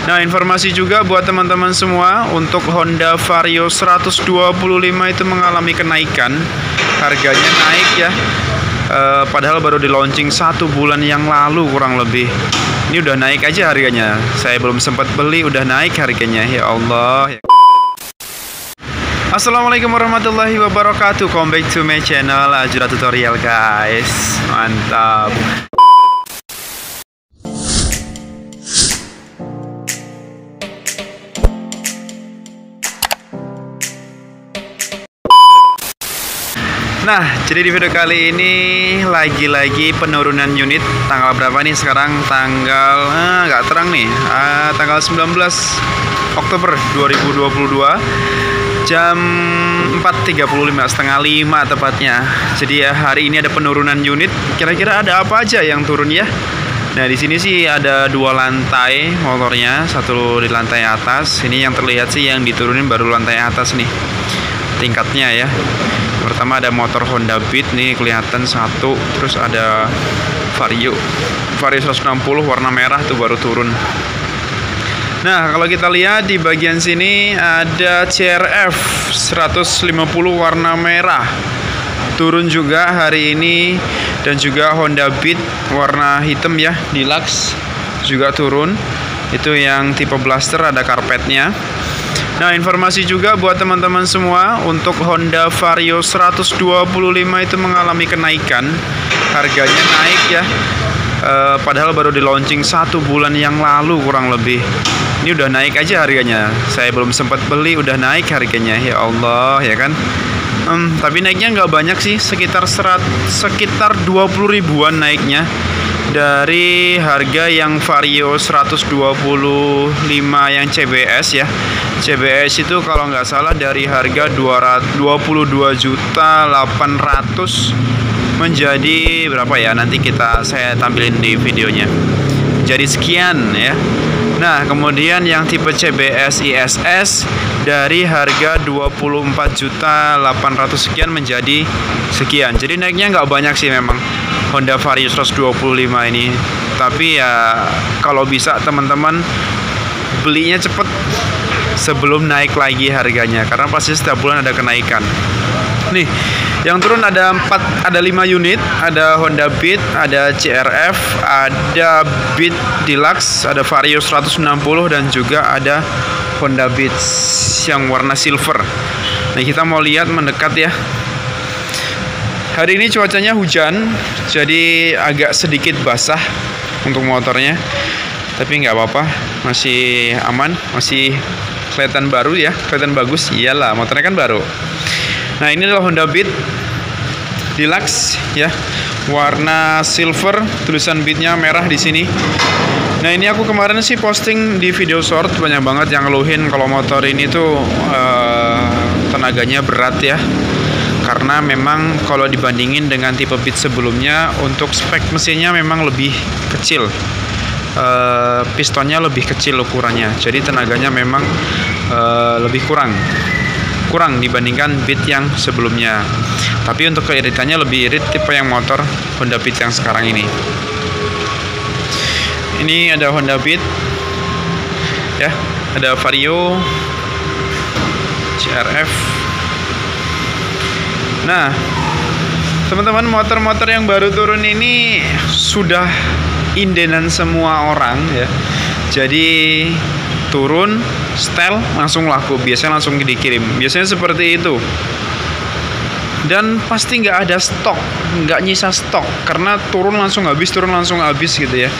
Nah, informasi juga buat teman-teman semua, untuk Honda Vario 125 itu mengalami kenaikan. Harganya naik ya. Padahal baru di launching 1 bulan yang lalu kurang lebih. Ini udah naik aja harganya. Saya belum sempat beli, udah naik harganya. Ya Allah. Assalamualaikum warahmatullahi wabarakatuh. Come back to my channel Ajura Tutorial, guys. Mantap. Nah, jadi di video kali ini lagi-lagi penurunan unit. Tanggal berapa nih sekarang? Tanggal nggak terang nih. Tanggal 19 Oktober 2022 jam 4.35, setengah 5 tepatnya. Jadi ya, hari ini ada penurunan unit. Kira-kira ada apa aja yang turun ya? Nah, di sini sih ada 2 lantai motornya, satu di lantai atas. Ini yang terlihat sih yang diturunin baru lantai atas nih, tingkatnya ya. Pertama ada motor Honda Beat nih, kelihatan satu. Terus ada Vario 160 warna merah tuh baru turun. Nah, kalau kita lihat di bagian sini ada CRF 150 warna merah turun juga hari ini. Dan juga Honda Beat warna hitam ya, Deluxe juga turun. Itu yang tipe blaster, ada karpetnya. Nah, informasi juga buat teman-teman semua, untuk Honda Vario 125 itu mengalami kenaikan. Harganya naik ya. Padahal baru di launching 1 bulan yang lalu kurang lebih. Ini udah naik aja harganya. Saya belum sempat beli, udah naik harganya. Ya Allah, ya kan. Tapi naiknya nggak banyak sih, sekitar 20 ribuan naiknya. Dari harga yang Vario 125 yang CBS ya. CBS itu kalau nggak salah dari harga 22.800.000 menjadi berapa ya? Nanti saya tampilin di videonya. Jadi sekian ya. Nah, kemudian yang tipe CBS ISS dari harga 24.800.000 sekian menjadi sekian. Jadi naiknya nggak banyak sih memang Honda Vario 125 ini. Tapi ya kalau bisa teman-teman belinya cepet sebelum naik lagi harganya, karena pasti setiap bulan ada kenaikan. Nih, yang turun ada 5 unit. Ada Honda Beat, ada CRF, ada Beat Deluxe, ada Vario 160, dan juga ada Honda Beat yang warna silver. Nah, kita mau lihat mendekat ya. Hari ini cuacanya hujan, jadi agak sedikit basah untuk motornya. Tapi nggak apa-apa, masih aman, masih kelihatan baru ya, kelihatan bagus. Iyalah, motornya kan baru. Nah, ini adalah Honda Beat Deluxe ya, warna silver, tulisan Beatnya merah di sini. Nah, ini aku kemarin sih posting di video short, banyak banget yang ngeluhin kalau motor ini tuh tenaganya berat ya. Karena memang kalau dibandingin dengan tipe Beat sebelumnya, untuk spek mesinnya memang lebih kecil. Pistonnya lebih kecil ukurannya, jadi tenaganya memang lebih kurang dibandingkan Beat yang sebelumnya. Tapi untuk keiritannya lebih irit tipe yang motor Honda Beat yang sekarang ini. Ini ada Honda Beat ya, ada Vario, CRF. Nah, teman-teman, motor-motor yang baru turun ini sudah indenan semua orang ya. Jadi turun, setel, langsung laku. Biasanya langsung dikirim. Biasanya seperti itu. Dan pasti nggak ada stok, nggak nyisa stok, karena turun langsung habis gitu ya.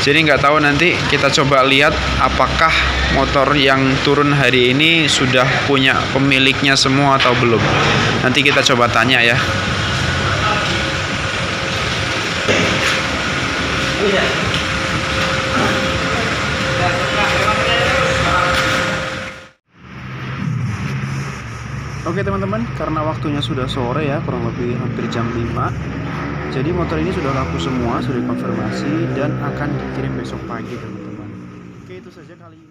Jadi nggak tahu, nanti kita coba lihat apakah motor yang turun hari ini sudah punya pemiliknya semua atau belum. Nanti kita coba tanya ya. Oke teman-teman, karena waktunya sudah sore ya, kurang lebih hampir jam 5. Jadi motor ini sudah laku semua, sudah konfirmasi dan akan dikirim besok pagi teman-teman. Oke, itu saja kali ini.